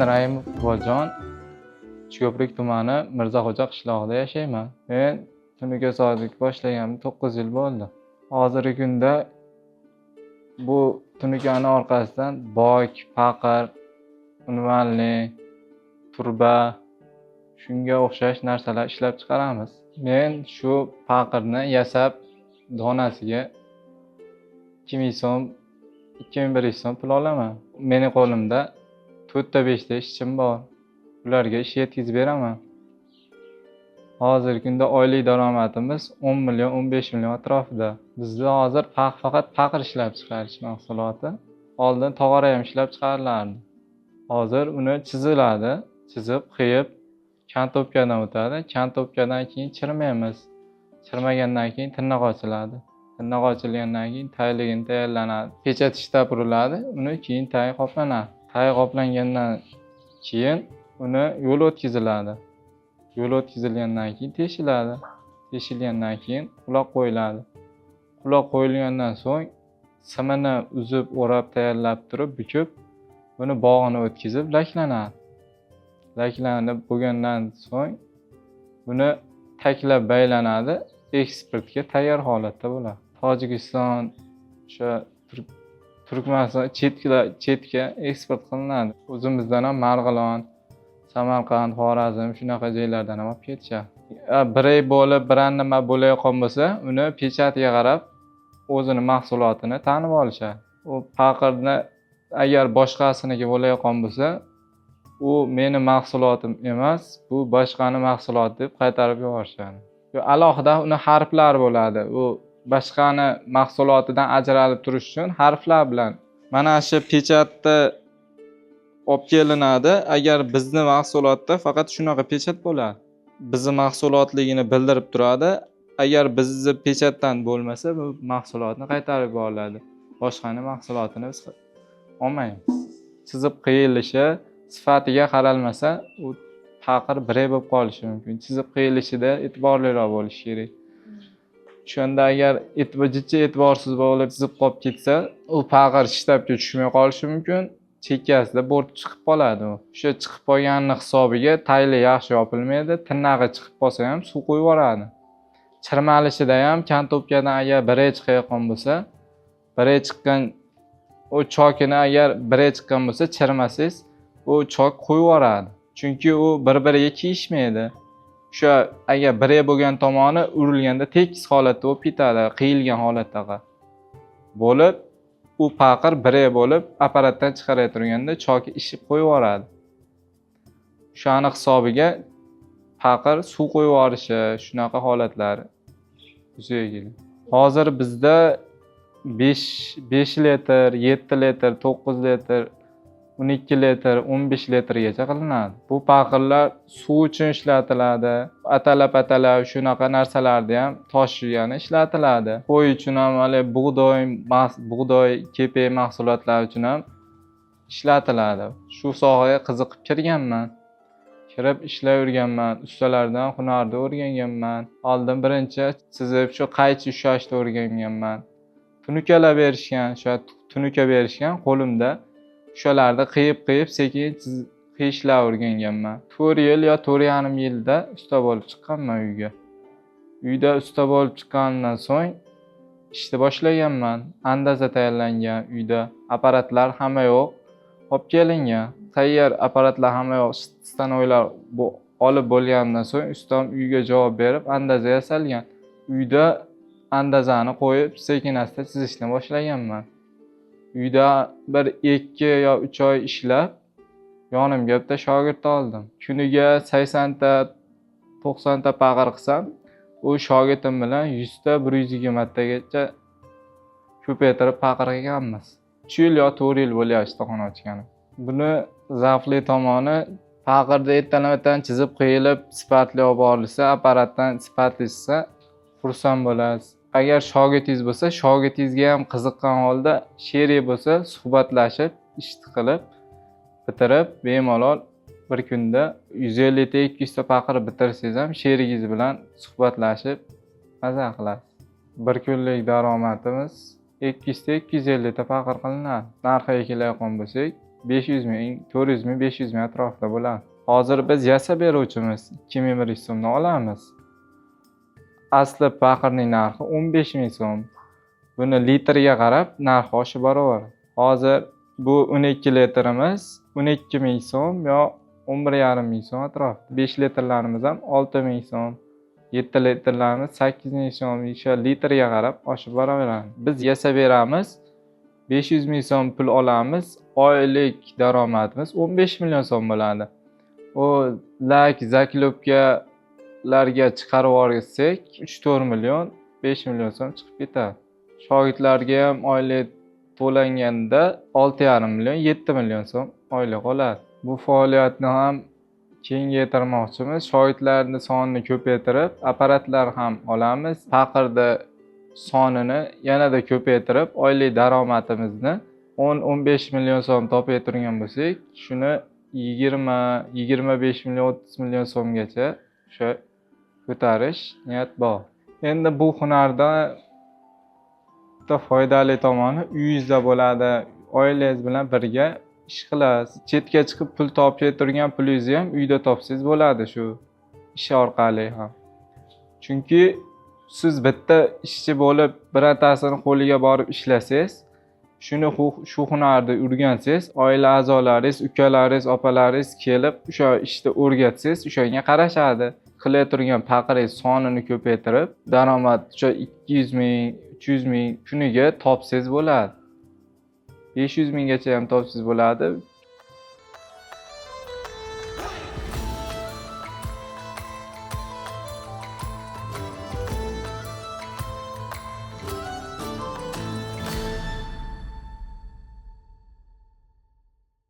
Men Raimov Iqboljon, Uchko'prik tumani Mirzaxo'ja qishlog'ida yashayman. Men tunuka sodiq boshlaganimga 9 yil bo'ldi. Hozirgi kunda bu tunukani orqasidan bok, paqir, unvonli, turba, shunga o'xshash narsalar ishlab chiqaramiz. Men shu paqirni yasab donasiga 2000 so'm, 2100 so'm pul olaman. Mening qo'limda 4 ta 5 ta ishchim bor. Ularga ish yetkazib beraman. Hozirgi kunda oylik daromadimiz 10 million, 15 million atrofida. Bizda hozir faqat paqir ishlab chiqarish mahsuloti. Oldin tog'ora ham ishlab chiqarilardi. Hozir uni chiziladi, chizib, qiyib, kantopkadan o'tadi. Kantopkadan keyin chirmaymiz. Chirmagandan keyin tirnoq ochiladi. Tirnoq ochilgandan keyin tayligini tayyorlanadi. Pechat ishlab uriladi, uni keyin tay qoplanadi. Tay qoplangandan keyin uni yo'l o'tkaziladi. Yo'l o'tkazilgandan keyin teshiladi. Teshilgandan keyin quloq qo'yiladi. Quloq qo'yilgandan so'ng simini uzib, o'rab tayyorlab turib, bukib, buni bog'ini o'tkazib laklanadi. Laklanib bo'lgandan so'ng buni taklab baylanadi, eksportga tayyor holatda bo'ladi. Tojikiston, o'sha Turkmaniston chetga eksport qilinadi. O'zimizdan ham Marg'ilon, Samarqand, Xorazm shunaqa joylardan ham olib ketishadi. Biray bo'lib, biror nima bo'layotgan bo'lsa, uni pechatiga qarab o'zini mahsulotini tanib olishadi. U paqirni agar boshqasiniki bo'layotgan bo'lsa, u meni mahsulotim emas, bu boshqani mahsuloti deb qaytarib yuborishadi. Alohida uni harflar bo'ladi. U boshqani mahsulotidan ajralib turish uchun harflar bilan. Mana shu pechatni olib kelinadi. Agar bizning mahsulotda faqat shunaqa pechat bo'ladi. Bizning mahsulotligini bildirib turadi. Agar bizning pechatdan bo'lmasa, bu mahsulotni qaytarib yuboriladi. Boshqani mahsulotini biz olmaymiz. Chizib qiyilishi, sifatiga qaralmasa, u paqir biray bo'lib qolishi mumkin. Chizib qiyilishida e'tiborliroq bo'lish kerak. Shunda agar e'tiborsiz bo'lib chizib qolib ketsa, u paqir shtabga tushmay qolishi mumkin. Chekkasida bo'rt chiqib qoladi u. O'sha chiqib qolganning hisobiga tayli yaxshi yopilmaydi. Tirnog'i chiqib qolsa ham suv qo'yib yuboradi. Chirmalishida ham kantopkadan agar biray chiqayotgan bo'lsa, biray chiqqan o chokini agar biray chiqqan bo'lsa, chirmasangiz, u chok qo'yib yuboradi. Chunki u bir-biriga kiyishmaydi. O'sha agar biray bo'lgan tomoni urilganda tekis holatda bo'lib ketadi, qiyilgan holatda bo'lib, u paqir biray bo'lib apparatdan chiqarayotganda choki ishib qo'yib yuboradi. O'shani hisobiga paqir suv qo'yib yuborishi, shunaqa holatlari yuzaga keladi. Hozir bizda 5 litr, 7 litr, 9 litr, 12 litr, 15 litrgacha qilinadi. Bu paqirlar suv uchun ishlatiladi. Atalab shunaqa narsalarda ham toshigani ishlatiladi. Qo'y uchun ham, bug'doy, kepak mahsulotlari uchun ham ishlatiladi. Shu sohaga qiziqib kirganman. Kirib ishlayverganman. Ustalardan hunarni o'rganganman. Oldin birinchi chizib, shu qaychi ushlashni o'rganganman. Tunukalar berishgan, tunuka berishgan qo'limda. O'shalarni qiyib sekin qiyishlar o'rganganman. 4 yil yo 4,5 yilda usta bo'lib chiqqanman uyga. Uyda usta bo'lib chiqqandan so'ng ishni boshlaganman. Andaza tayyorlangan uyda. Apparatlar hamma yo'q. Olib kelingan. Tayyor apparatlar hamma yo'q. Stanoylar olib bo'lgandan so'ng ustam uyga javob berib andaza yasalgan. Uyda andazani qo'yib sekin-asta chizishni boshlaganman. Uyda 1-2 yo 3 oy ishlab, yonimga bitta shogird oldim. Kuniga 80 ta, 90 ta paqir qilsam, u shogirdim bilan 100 ta, 120 tagacha ko'paytirib paqir qilganmiz. 3 yil yo 4 yil bo'lyapti do'kon ochganim. Buni zavqli tomoni paqirni ertadan chizib qiyilib, sifatli olib borilsa, apparatdan sifatlisa, xursand bo'lasiz. Agar shogirdingiz bo'lsa, shogirdingizga ham qiziqqan holda sherik bo'lsa, suhbatlashib, ish qilib, bitirib, bemalol bir kunda 150 ta 200 ta paqir bitirsangiz ham sherigingiz bilan suhbatlashib maza qilasiz. Bir kunlik daromadimiz 200 ta 250 ta paqir qilinadi. Narxiga keladigan bo'lsak, 500 ming, 400 ming, 500 ming atrofida bo'ladi. Hozir biz yasab beruvchimiz 2100 so'mdan olamiz. Asli paqirning narxi 15 ming so'm. Buni litriga qarab narxi oshib boraveradi. Hozir bu 12 litrimiz 12 ming so'm yo 11,5 ming so'm atrofida. 5 litrlarimiz ham 6 ming so'm. 7 litrlarimiz 8 ming so'm. O'sha litriga qarab oshib boraveradi. Biz yasab beramiz. 500 ming so'm pul olamiz. Oylik daromadimiz 15 million so'm bo'ladi. O lak zaklubkalarga chiqarib yuborsak 3-4 million, 5 million so'm chiqib ketadi. Shogirdlarga ham oylik to'langanda 6,5 million, 7 million so'm oylik oladi. Bu faoliyatni ham kengaytirmoqchimiz. Shogirdlarning sonini ko'paytirib, apparatlar ham olamiz. Paqirda sonini yanada ko'paytirib, oylik daromadimizni 10-15 million so'm topib turgan bo'lsak, shuni 20-25 million, 30 million so'mgacha o'sha ko'tarish niyat bor. Endi bu hunarda foydali tomoni uyingizda bo'ladi. Oilangiz bilan birga ish qilasiz. Chetga chiqib pul topib turgan pulingizni ham uyda topsangiz bo'ladi shu ish orqali ham. Chunki siz bitta ishchi bo'lib birontasini qo'liga borib ishlasangiz, shu hunarni o'rgansangiz, oila a'zolaringiz, ukalaringiz, opalaringiz kelib o'sha ishni o'rgatsangiz, o'shanga qarashadi. Qilayotgan paqiringiz sonini ko'paytirib, daromad o'sha 200 ming, 300 ming kuniga topsangiz bo'ladi. 500 minggacha ham topsangiz bo'ladi.